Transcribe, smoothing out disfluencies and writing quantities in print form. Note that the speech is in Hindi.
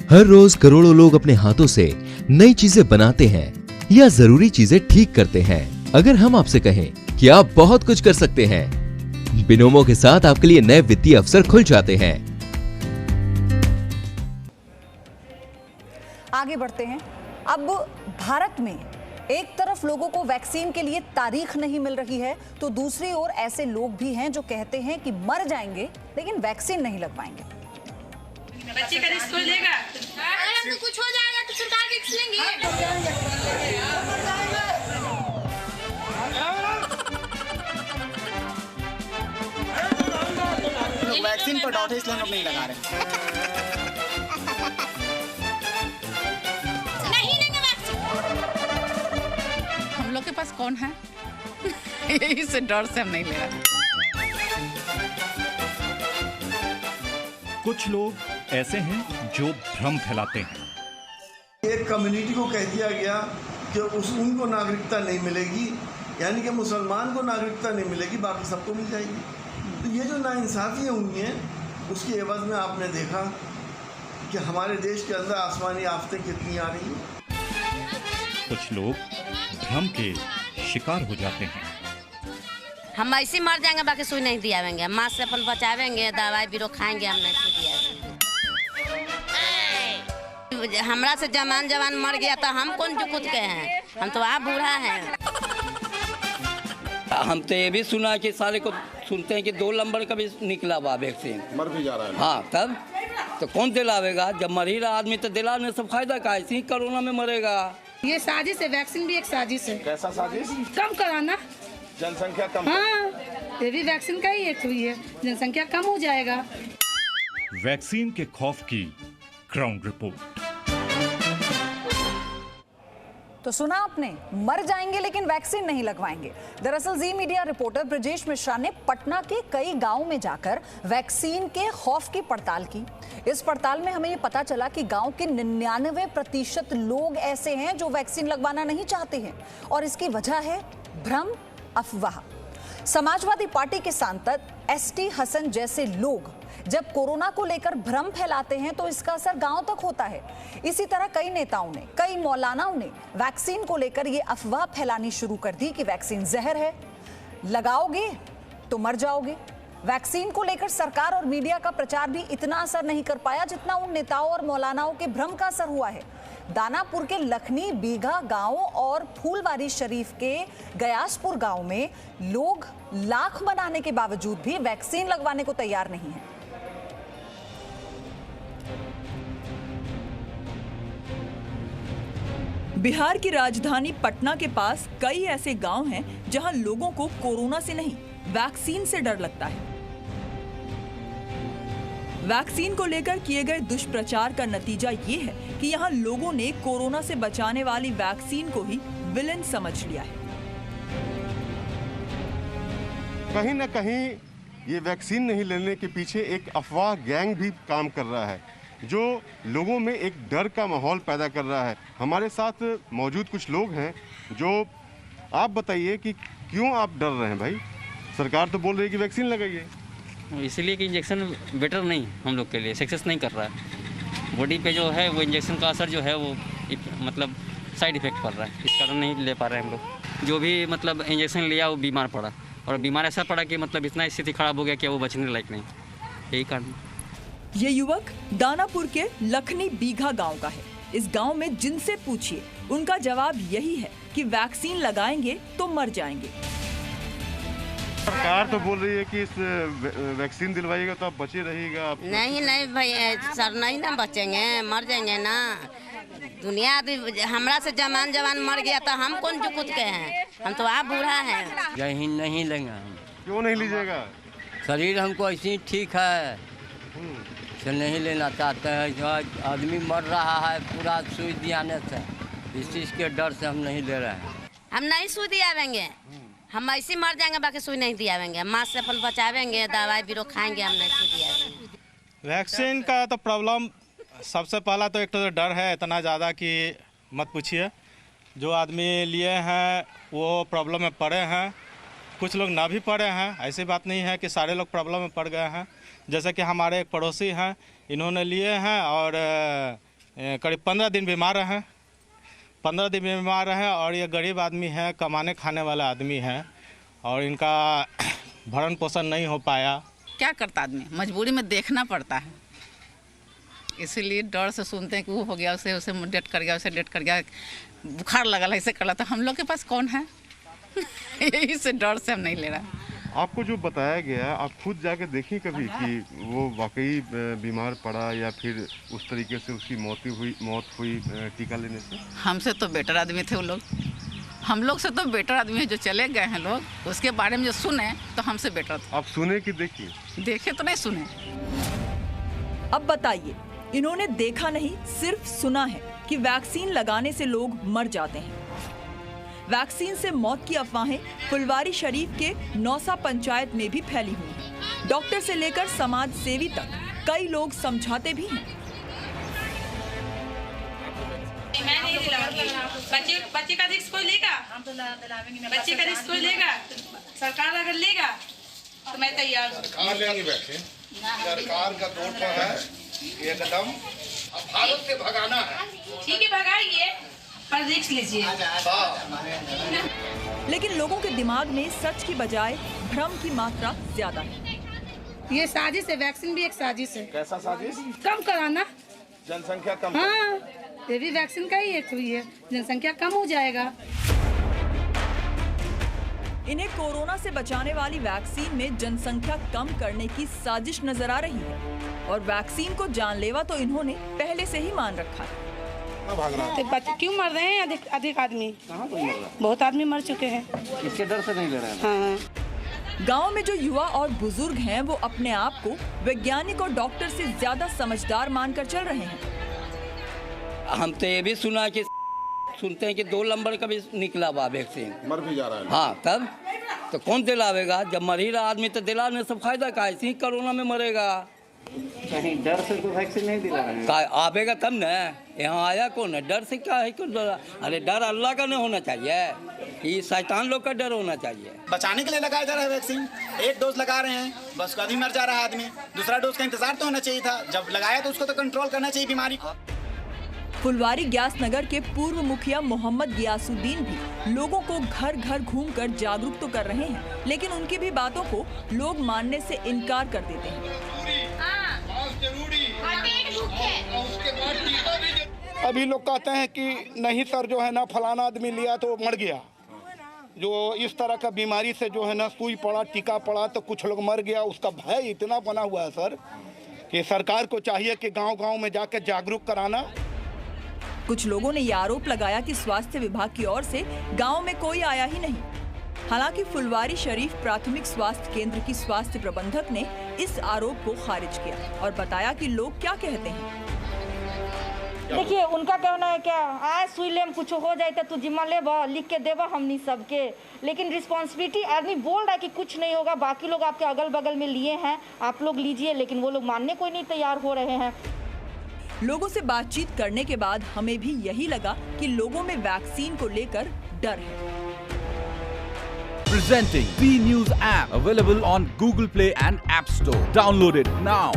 हर रोज करोड़ों लोग अपने हाथों से नई चीजें बनाते हैं या जरूरी चीजें ठीक करते हैं। अगर हम आपसे कहें कि आप बहुत कुछ कर सकते हैं, बिनोमो के साथ आपके लिए नए वित्तीय अवसर खुल जाते हैं। आगे बढ़ते हैं। अब भारत में एक तरफ लोगों को वैक्सीन के लिए तारीख नहीं मिल रही है, तो दूसरी ओर ऐसे लोग भी हैं जो कहते हैं कि मर जाएंगे लेकिन वैक्सीन नहीं लगवाएंगे। बच्चे का रिस्क कोई लेगा? अगर हमको कुछ हो जाएगा तो सरकार रिस्क लेंगे। वैक्सीन पर डाउट है इसलिए हम लोग नहीं लगा रहे। नहीं लेंगे वैक्सीन। हम लोग के पास कौन है? यही से डर से हम नहीं ले रहे। कुछ लोग ऐसे हैं जो भ्रम फैलाते हैं। एक कम्युनिटी को कह दिया गया कि उनको नागरिकता नहीं मिलेगी, यानी कि मुसलमान को नागरिकता नहीं मिलेगी, बाकी सबको मिल जाएगी। तो ये जो नाइंसाफ़ियाँ हुई हैं, उसके एवज में आपने देखा कि हमारे देश के अंदर आसमानी आफतें कितनी आ रही हैं। कुछ लोग भ्रम के शिकार हो जाते हैं। हम ऐसे मर जाएंगे, बाकी सुई नहीं दियावेंगे। माँ से अपन बचावेंगे, दवाई बीरो खाएंगे, हम नहीं सुई दियावेंगे। हमरा से जवान मर गया तो हम कौन जो कुछ के हैं? हम तो आप बूढ़ा हैं। हम तो ये भी सुना कि साले को सुनते हैं कि 2 नंबर का भी निकला हुआ वैक्सीन, मर भी जा रहा है। हाँ, तब तो कौन दिलावेगा? जब मर ही रहा आदमी तो दिलाने सब फायदा का, इसी कोरोना में मरेगा। ये साजिश है, वैक्सीन भी एक साजिश है। कैसा साजिश? कम कराना, जनसंख्या कम। हाँ, ये भी वैक्सीन का ही एक हुई है, जनसंख्या कम हो जाएगा। वैक्सीन के खौफ की ग्राउंड रिपोर्ट। तो सुना आपने, मर जाएंगे लेकिन वैक्सीन नहीं लगवाएंगे। दरअसल जी मीडिया रिपोर्टर ब्रजेश मिश्रा ने पटना के कई गांवों में जाकर वैक्सीन के खौफ की पड़ताल की। इस पड़ताल में हमें ये पता चला कि गांव के 99% लोग ऐसे हैं जो वैक्सीन लगवाना नहीं चाहते हैं, और इसकी वजह है भ्रम, अफवाह। समाजवादी पार्टी के सांसद एसटी हसन जैसे लोग जब कोरोना को लेकर भ्रम फैलाते हैं तो इसका असर गांव तक होता है। इसी तरह कई नेताओं ने, कई मौलानाओं ने वैक्सीन को लेकर यह अफवाह फैलानी शुरू कर दी कि वैक्सीन जहर है, लगाओगे तो मर जाओगे। वैक्सीन को लेकर सरकार और मीडिया का प्रचार भी इतना असर नहीं कर पाया जितना उन नेताओं और मौलानाओं के भ्रम का असर हुआ है। दानापुर के लखनी बीघा गांव और फूलवारी शरीफ के गयासपुर गांव में लोग लाख मनाने के बावजूद भी वैक्सीन लगवाने को तैयार नहीं है। बिहार की राजधानी पटना के पास कई ऐसे गांव हैं जहां लोगों को कोरोना से नहीं, वैक्सीन से डर लगता है। वैक्सीन को लेकर किए गए दुष्प्रचार का नतीजा ये है कि यहां लोगों ने कोरोना से बचाने वाली वैक्सीन को ही विलेन समझ लिया है। कहीं न कहीं ये वैक्सीन नहीं लेने के पीछे एक अफवाह गैंग भी काम कर रहा है, जो लोगों में एक डर का माहौल पैदा कर रहा है। हमारे साथ मौजूद कुछ लोग हैं जो, आप बताइए कि क्यों आप डर रहे हैं भाई? सरकार तो बोल रही है कि वैक्सीन लगाइए। इसलिए कि इंजेक्शन बेटर नहीं हम लोग के लिए सक्सेस नहीं कर रहा है। बॉडी पे जो है वो इंजेक्शन का असर जो है वो मतलब साइड इफेक्ट पड़ रहा है, इस कारण नहीं ले पा रहे हैं हम लोग। जो भी मतलब इंजेक्शन लिया वो बीमार पड़ा, और बीमार ऐसा पड़ा कि मतलब इतना स्थिति खराब हो गया कि वो बचने लायक नहीं, यही कारण। ये युवक दानापुर के लखनी बीघा गांव का है। इस गांव में जिनसे पूछिए उनका जवाब यही है कि वैक्सीन लगाएंगे तो मर जाएंगे। सरकार तो बोल रही है कि इस वैक्सीन दिलवाइएगा तो आप बचे रहिएगा। नहीं भाई सर, नहीं ना बचेंगे, मर जाएंगे ना। दुनिया हमरा से जवान मर गया तो हम कौन जो कुछ के हैं? हम तो आप बूढ़ा हैं। यही नहीं लेंगे हम। क्यों नहीं लीजिएगा? शरीर हमको ऐसे ही ठीक है, से नहीं लेना चाहते हैं। जो आदमी मर रहा है पूरा सुई दियाने से, इस चीज़ के डर से हम नहीं ले रहे हैं। हम नहीं सुई दियावेंगे, हम ऐसे मर जाएंगे, बाकी सुई नहीं दियावेंगे। माँ से अपन बचावेंगे, दवाई बीरो खाएंगे, हम नहीं सुई दियावेंगे। वैक्सीन का तो प्रॉब्लम सबसे पहला तो एक तो डर है इतना ज़्यादा कि मत पूछिए। जो आदमी लिए हैं वो प्रॉब्लम में पड़े हैं, कुछ लोग ना भी पड़े हैं। ऐसी बात नहीं है कि सारे लोग प्रॉब्लम में पड़ गए हैं। जैसे कि हमारे एक पड़ोसी हैं, इन्होंने लिए हैं और करीब 15 दिन बीमार रहे। 15 दिन बीमार रहे और ये गरीब आदमी है, कमाने खाने वाला आदमी है और इनका भरण पोषण नहीं हो पाया। क्या करता आदमी, मजबूरी में देखना पड़ता है, इसीलिए डर से सुनते हैं कि वो हो गया, उसे डेट कर गया, उसे डेट कर गया, बुखार लगा, ऐसे कर तो हम लोग के पास कौन है यही से डर से हम नहीं ले रहा। आपको जो बताया गया, आप खुद जाके देखिए कभी कि वो वाकई बीमार पड़ा या फिर उस तरीके से उसकी मौत हुई टीका लेने से? हमसे तो बेटर आदमी थे वो लोग, हम लोग से तो बेटर आदमी है जो चले गए हैं लोग, उसके बारे में जो सुने तो हमसे बेटर थे। आप सुने कि देखिए? देखे तो नहीं, सुने। अब बताइए, इन्होंने देखा नहीं, सिर्फ सुना है कि वैक्सीन लगाने से लोग मर जाते हैं। वैक्सीन से मौत की अफवाहें फुलवारी शरीफ के नौसा पंचायत में भी फैली हुई हैं। डॉक्टर से लेकर समाज सेवी तक कई लोग समझाते भी हैं। मैं नहीं दिलाऊंगी। बच्चे का रिस्क कोई लेगा? बच्चे का रिस्क कोई लेगा? सरकार अगर लेगा तो मैं तैयार हूँ। सरकार लेंगे वैक्सीन, सरकार का तौर पर है एकदम, भारत से भगाना है। ठीक है, भगाइए, पर रिस्क लीजिए। लेकिन लोगों के दिमाग में सच की बजाय भ्रम की मात्रा ज्यादा है। ये साजिश है, वैक्सीन भी एक साजिश है। कैसा साजिश? कम कराना, जनसंख्या कम। हाँ, ये भी वैक्सीन का ही एक हुई है, जनसंख्या कम हो जाएगा। इन्हें कोरोना से बचाने वाली वैक्सीन में जनसंख्या कम करने की साजिश नजर आ रही है और वैक्सीन को जानलेवा तो इन्होंने पहले से ही मान रखा है। तो बच्चे क्यों मर रहे हैं? अधिक आदमी, बहुत आदमी मर चुके हैं, इसके डर से नहीं ले रहे हैं। हाँ। गांव में जो युवा और बुजुर्ग हैं वो अपने आप को वैज्ञानिक और डॉक्टर से ज्यादा समझदार मानकर चल रहे हैं। हम तो ये भी सुना कि सुनते हैं कि 2 नंबर का भी निकला हुआ वैक्सीन, मर भी जा रहा है। हाँ, तब तो कौन दिलावेगा? जब मर ही रहा आदमी तो दिलाने से फायदा का? इसी कोरोना में मरेगा। कहीं डर से तो वैक्सीन नहीं दिला रहे हैं। आवेगा तब न, यहाँ आया कौन है? डर से क्या है? क्यों डर? अरे डर अल्लाह का नहीं होना चाहिए, ये शैतान लोग का डर होना चाहिए। बचाने के लिए लगाया जा रहा है वैक्सीन, 1 डोज लगा रहे हैं, बस कभी मर जा रहा है आदमी। दूसरा डोज का इंतजार तो होना चाहिए था, जब लगाया तो उसको तो कंट्रोल करना चाहिए बीमारी को। फुलवारी ग्यास नगर के पूर्व मुखिया मोहम्मद गियासुद्दीन भी लोगों को घर घर घूमकर जागरूक तो कर रहे हैं, लेकिन उनकी भी बातों को लोग मानने से इनकार कर देते हैं। अभी लोग कहते हैं कि नहीं सर, जो है ना फलाना आदमी लिया तो मर गया। जो इस तरह का बीमारी से जो है ना सुई पड़ा, टीका पड़ा तो कुछ लोग मर गया, उसका भय इतना बना हुआ है सर कि सरकार को चाहिए कि गांव-गांव में जाकर जागरूक कराना। कुछ लोगों ने ये आरोप लगाया कि स्वास्थ्य विभाग की ओर से गांव में कोई आया ही नहीं। हालांकि फुलवारी शरीफ प्राथमिक स्वास्थ्य केंद्र की स्वास्थ्य प्रबंधक ने इस आरोप को खारिज किया और बताया कि लोग क्या कहते हैं। देखिए, उनका कहना है क्या आए सुई लेम कुछ हो जाए तो तू जिम्मा ले लिख के देवा हमनी सबके, लेकिन रिस्पॉन्सिबिलिटी आदमी बोल रहा है कि कुछ नहीं होगा, बाकी लोग आपके अगल बगल में लिए हैं, आप लोग लीजिए, लेकिन वो लोग मानने कोई नहीं तैयार हो रहे हैं। लोगों से बातचीत करने के बाद हमें भी यही लगा कि लोगों में वैक्सीन को लेकर डर है। Presenting B News app available on Google Play and App Store. Download it now.